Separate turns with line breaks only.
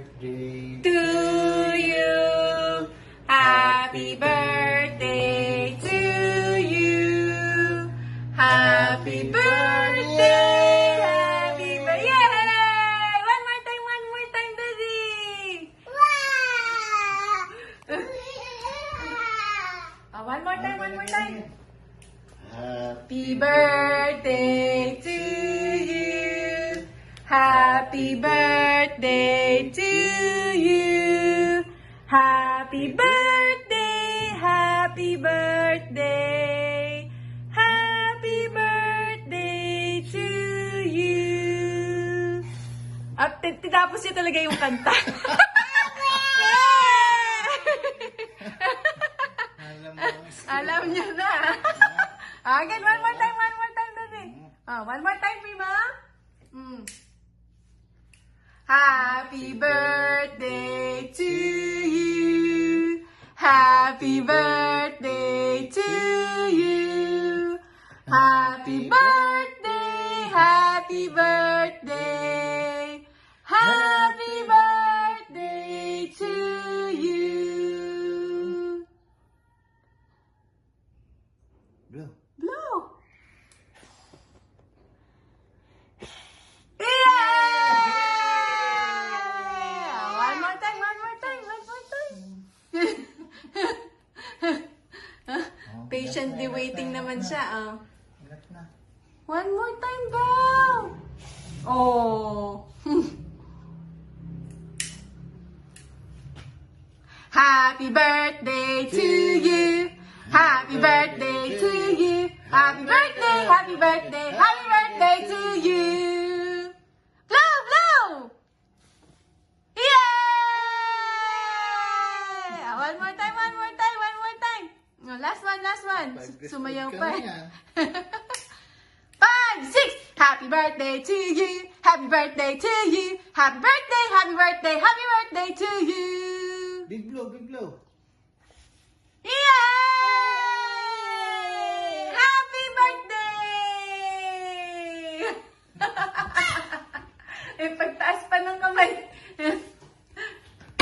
birthday
To you, happy birthday to you, happy birthday, happy birthday, yay! One more time, Daddy! One more time. Happy birthday to you. Happy birthday to you. Happy birthday, happy birthday. Happy birthday to you. At tinapos niya talaga yung kanta. Alam niya na. Again, one more time, Daddy. One more time, Prima. Happy birthday to you. Happy birthday to you. Happy birthday, happy birthday. Happy birthday to you.
Blow.
Blow. One more time. Patiently waiting naman siya.
Ingat na.
One more time daw. Oh. Happy birthday to you. Happy birthday to you. Happy birthday, happy birthday, happy birthday to you. Blow! Yay! One more time. No, last one. Sumayaw pa. 5, 6. Happy birthday to you. Happy birthday to you. Happy birthday, happy birthday, happy birthday to you.
Big blow.
Yay!